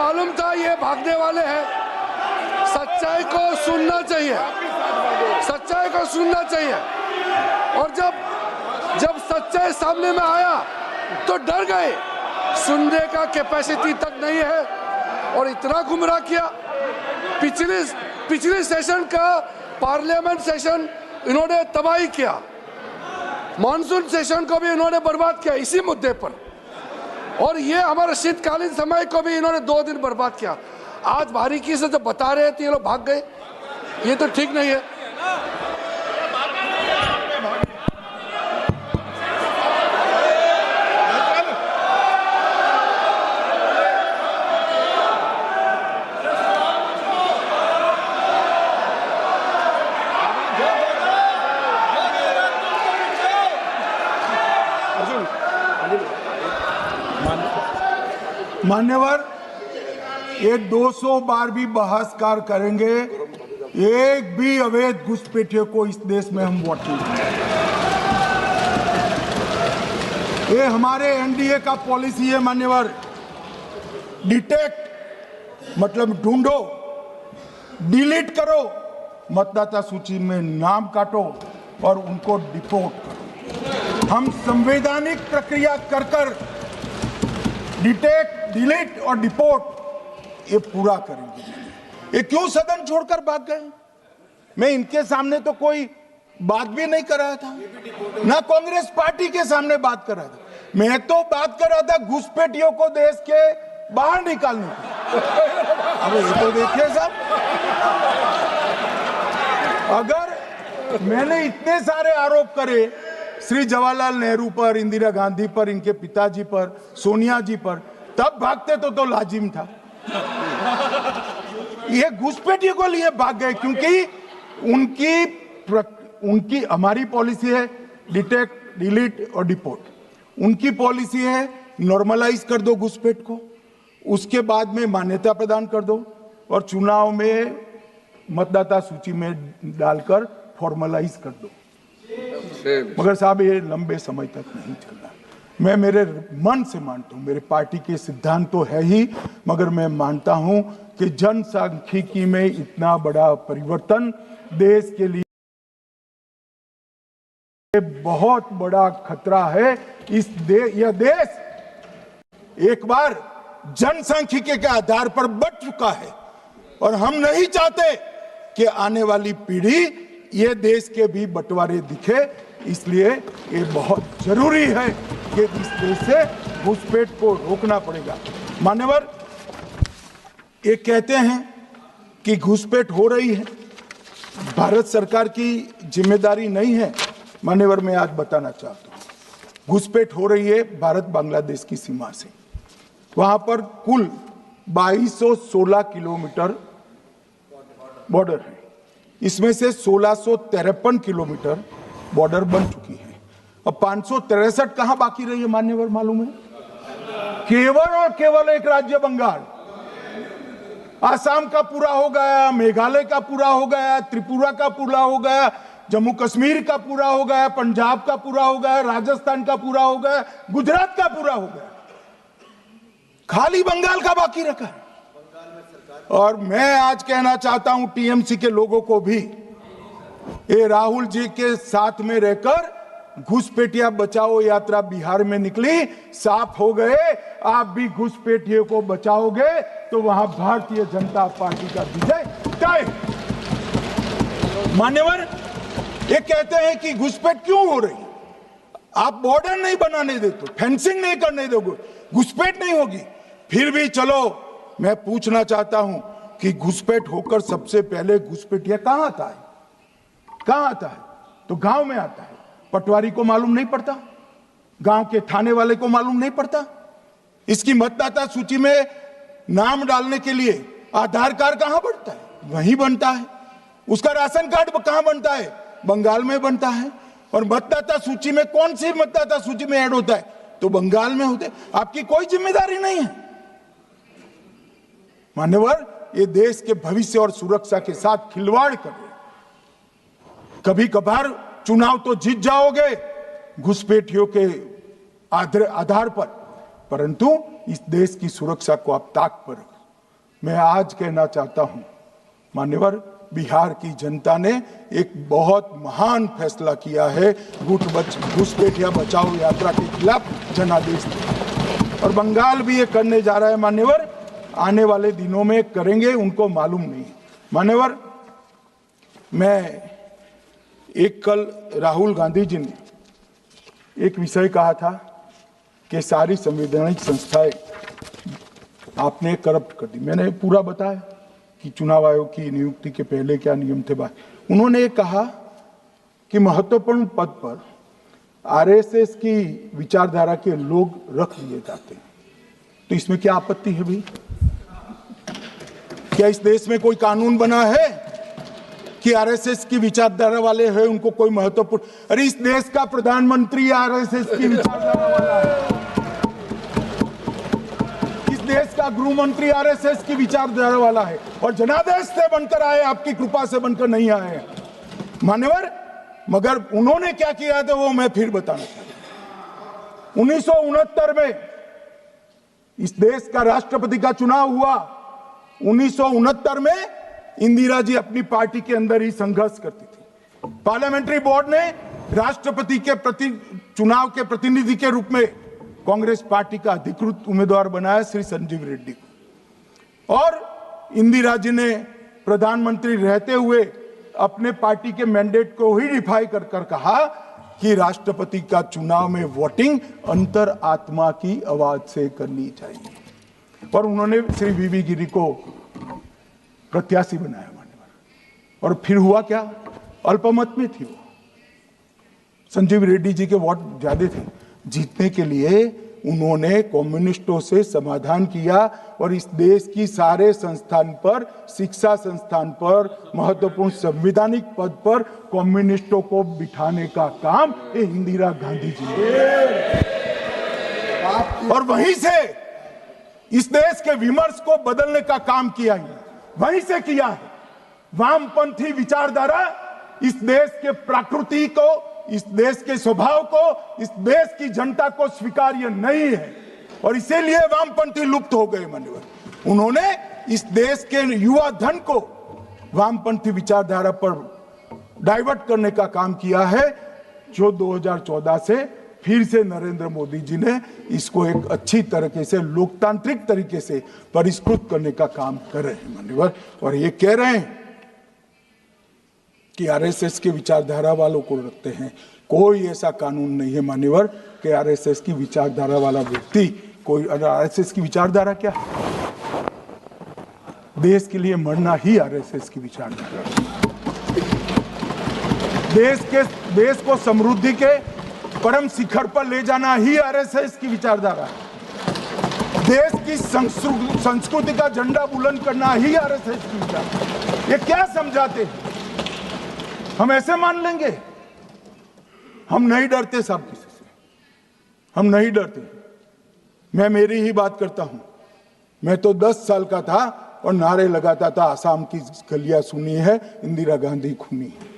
मालूम था ये भागने वाले हैं। सच्चाई को सुनना चाहिए, सच्चाई को सुनना चाहिए। और जब सच्चाई सामने में आया तो डर गए, सुनने का कैपेसिटी तक नहीं है और इतना गुमराह किया। पिछले सेशन का पार्लियामेंट सेशन इन्होंने तबाही किया, मानसून सेशन को भी इन्होंने बर्बाद किया इसी मुद्दे पर, और ये हमारे शीतकालीन समय को भी इन्होंने 2 दिन बर्बाद किया। आज बारीकी से जब बता रहे थे ये लोग भाग गए, ये तो ठीक नहीं है। मान्यवर, ये 200 बार भी बहसकार करेंगे, एक भी अवैध घुसपैठियों को इस देश में हम वोट नहीं देंगे। ये हमारे एनडीए का पॉलिसी है मान्यवर। डिटेक्ट मतलब ढूंढो, डिलीट करो, मतदाता सूची में नाम काटो और उनको डिपोर्ट करो। हम संवैधानिक प्रक्रिया कर डिटेक्ट, डिलीट और डिपोर्ट ये पूरा करेंगे। ये क्यों सदन छोड़कर भाग गए? मैं इनके सामने तो कोई बात भी नहीं कर रहा था, ना कांग्रेस पार्टी के सामने बात कर रहा था। मैं तो बात कर रहा था घुसपैठियों को देश के बाहर निकालने की। अब ये तो देखिए साहब, अगर मैंने इतने सारे आरोप करे श्री जवाहरलाल नेहरू पर, इंदिरा गांधी पर, इनके पिताजी पर, सोनिया जी पर, तब भागते तो लाजिम था। ये घुसपैठियों को लिए भाग गए क्योंकि उनकी हमारी पॉलिसी है डिटेक्ट, डिलीट और डिपोर्ट। उनकी पॉलिसी है नॉर्मलाइज कर दो घुसपैठ को, उसके बाद में मान्यता प्रदान कर दो और चुनाव में मतदाता सूची में डालकर फॉर्मलाइज कर दो। मगर साहब ये लंबे समय तक नहीं चलना। मैं मेरे मन से मानता हूं, मेरे पार्टी के सिद्धांत तो है ही, मगर मैं मानता हूं कि जनसांख्यिकी में इतना बड़ा परिवर्तन देश के लिए बहुत बड़ा खतरा है। यह देश एक बार जनसांख्यिकी के आधार पर बढ़ चुका है और हम नहीं चाहते कि आने वाली पीढ़ी ये देश के भी बंटवारे दिखे। इसलिए ये बहुत जरूरी है कि इस देश से घुसपैठ को रोकना पड़ेगा। मान्यवर, ये कहते हैं कि घुसपैठ हो रही है, भारत सरकार की जिम्मेदारी नहीं है। मान्यवर, मैं आज बताना चाहता हूं, घुसपैठ हो रही है भारत बांग्लादेश की सीमा से। वहां पर कुल 2216 किलोमीटर बॉर्डर है, इसमें से 1653 किलोमीटर बॉर्डर बन चुकी है और 563 कहां बाकी रही है मान्यवर मालूम है? केवल और केवल एक राज्य बंगाल। आसाम का पूरा हो गया, मेघालय का पूरा हो गया, त्रिपुरा का पूरा हो गया, जम्मू कश्मीर का पूरा हो गया, पंजाब का पूरा हो गया, राजस्थान का पूरा हो गया, गुजरात का पूरा हो गया, खाली बंगाल का बाकी रखा है। और मैं आज कहना चाहता हूं टीएमसी के लोगों को भी, ये राहुल जी के साथ में रहकर घुसपैठिया बचाओ यात्रा बिहार में निकली, साफ हो गए। आप भी घुसपैठियों को बचाओगे तो वहां भारतीय जनता पार्टी का विजय तय। मान्यवर, ये कहते हैं कि घुसपैठ क्यों हो रही? आप बॉर्डर नहीं बनाने देते, फेंसिंग नहीं करने दोगे, घुसपैठ नहीं होगी। फिर भी चलो, मैं पूछना चाहता हूं कि घुसपैठ होकर सबसे पहले घुसपैठिया कहां आता है? कहां आता है? तो गांव में आता है। पटवारी को मालूम नहीं पड़ता, गांव के थाने वाले को मालूम नहीं पड़ता। इसकी मतदाता सूची में नाम डालने के लिए आधार कार्ड कहां बनता है? वहीं बनता है। उसका राशन कार्ड कहां बनता है? बंगाल में बनता है। और मतदाता सूची में कौन सी मतदाता सूची में ऐड होता है? तो बंगाल में होते। आपकी कोई जिम्मेदारी नहीं है। मान्यवर, ये देश के भविष्य और सुरक्षा के साथ खिलवाड़ कर रहे। कभी कभार चुनाव तो जीत जाओगे घुसपैठियों के आधार पर, परंतु इस देश की सुरक्षा को आप ताक पर रखो। मैं आज कहना चाहता हूं, मान्यवर, बिहार की जनता ने एक बहुत महान फैसला किया है घुसपैठिया बचाओ यात्रा के खिलाफ जनादेश दिया। और बंगाल भी ये करने जा रहा है मान्यवर, आने वाले दिनों में करेंगे, उनको मालूम नहीं। मान्यवर, मैं कल राहुल गांधी जी ने एक विषय कहा था कि सारी संवैधानिक संस्थाएं आपने करप्ट कर दी। मैंने पूरा बताया कि चुनाव आयोग की नियुक्ति के पहले क्या नियम थे। उन्होंने ये कहा कि महत्वपूर्ण पद पर आरएसएस की विचारधारा के लोग रख दिए जाते हैं। तो इसमें क्या आपत्ति है भाई? क्या इस देश में कोई कानून बना है कि आरएसएस की विचारधारा वाले हैं उनको कोई महत्वपूर्ण? अरे इस देश का प्रधानमंत्री आरएसएस की विचारधारा वाला है, इस देश का गृह मंत्री आरएसएस की विचारधारा वाला है, और जनादेश से बनकर आए, आपकी कृपा से बनकर नहीं आए मान्यवर। मगर उन्होंने क्या किया था वो मैं फिर बताना चाहता हूं। 1969 में इस देश का राष्ट्रपति का चुनाव हुआ। 1969 में इंदिरा जी अपनी पार्टी के अंदर ही संघर्ष करती थी। पार्लियामेंट्री बोर्ड ने राष्ट्रपति के चुनाव के प्रतिनिधि के रूप में कांग्रेस पार्टी का अधिकृत उम्मीदवार बनाया श्री संजीव रेड्डी को, और इंदिरा जी ने प्रधानमंत्री रहते हुए अपने पार्टी के मैंडेट को ही डिफाई कर कहा कि राष्ट्रपति का चुनाव में वोटिंग अंतर आत्मा की आवाज से करनी चाहिए, और उन्होंने श्री वीवी गिरी को प्रत्याशी बनाया मान्यवर। और फिर हुआ क्या? अल्पमत में थी वो, संजीव रेड्डी जी के वोट ज्यादा थे। जीतने के लिए उन्होंने कम्युनिस्टों से समाधान किया, और इस देश की सारे संस्थान पर, शिक्षा संस्थान पर, महत्वपूर्ण संवैधानिक पद पर कम्युनिस्टों को बिठाने का काम ये इंदिरा गांधी जी ने, और वहीं से इस देश के विमर्श को बदलने का काम किया है, वहीं से किया है। वामपंथी विचारधारा इस देश के प्रकृति को, इस देश के स्वभाव को, इस देश की जनता को स्वीकार्य नहीं है, और इसीलिए वामपंथी लुप्त हो गए मान्यवर। उन्होंने इस देश के युवा धन को वामपंथी विचारधारा पर डाइवर्ट करने का काम किया है, जो 2014 से फिर से नरेंद्र मोदी जी ने इसको एक अच्छी तरीके से, लोकतांत्रिक तरीके से परिष्कृत करने का काम कर रहे हैं मान्यवर। और ये कह रहे हैं कि आरएसएस के विचारधारा वालों को रखते हैं। कोई ऐसा कानून नहीं है मान्यवर कि आरएसएस की विचारधारा वाला व्यक्ति कोई, आरएसएस की विचारधारा क्या है? देश के लिए मरना ही आरएसएस की विचारधारा। देश को समृद्धि के परम शिखर पर ले जाना ही आरएसएस की विचारधारा है। देश की संस्कृति का झंडा बुलंद करना ही आरएसएस की विचारधारा। ये क्या समझाते हैं? हम ऐसे मान लेंगे? हम नहीं डरते साहब किसी से, हम नहीं डरते। मैं मेरी ही बात करता हूं। मैं तो 10 साल का था और नारे लगाता था, आसाम की गलियां सुनी है, इंदिरा गांधी खूनी है।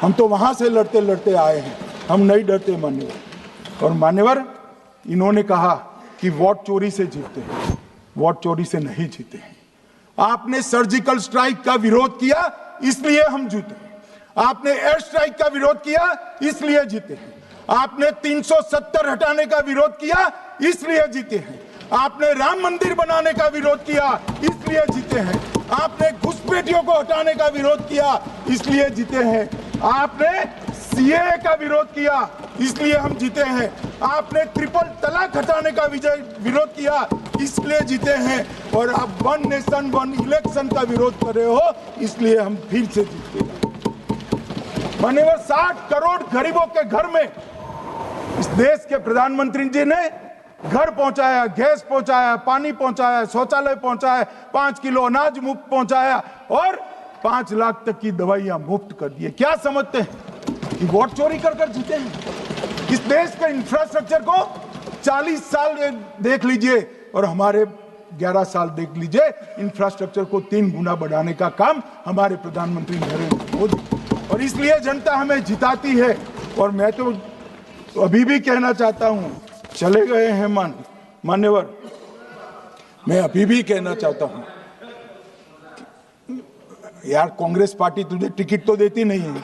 हम तो वहां से लड़ते लड़ते आए हैं, हम नहीं डरते मान्यवर। और मान्यवर, इन्होंने कहा कि वोट चोरी से जीतते हैं, वोट चोरी से नहीं जीते हैं। आपने सर्जिकल स्ट्राइक का विरोध किया, इसलिए हम जीते। आपने एयर स्ट्राइक का विरोध किया, इसलिए जीते हैं। आपने 370 हटाने का विरोध किया, इसलिए जीते हैं। आपने राम मंदिर बनाने का विरोध किया, इसलिए जीते हैं। आपने घुसपैठियों को हटाने का विरोध किया, इसलिए जीते हैं। आपने सीएए का विरोध किया, इसलिए हम जीते हैं। आपने ट्रिपल तलाक हटाने का विरोध किया, इसलिए जीते हैं। और आप 1 नेशन 1 इलेक्शन का विरोध कर रहे हो, इसलिए हम फिर से जीते हैं मान्यवर। 60 करोड़ गरीबों के घर में इस देश के प्रधानमंत्री जी ने घर पहुंचाया, गैस पहुंचाया, पानी पहुंचाया, शौचालय पहुंचाया, 5 किलो अनाज मुफ्त पहुंचाया, और 5 लाख तक की दवाइयां मुफ्त कर दी। क्या समझते हैं कि वोट चोरी कर जीते हैं? इस देश के इंफ्रास्ट्रक्चर को 40 साल देख लीजिए, और हमारे 11 साल देख लीजिए। इंफ्रास्ट्रक्चर को 3 गुना बढ़ाने का काम हमारे प्रधानमंत्री नरेंद्र मोदी, और इसलिए जनता हमें जिताती है। और मैं तो अभी भी कहना चाहता हूं, चले गए हैं मान्यवर, मैं अभी भी कहना चाहता हूं यार कांग्रेस पार्टी तुझे टिकट तो देती नहीं है।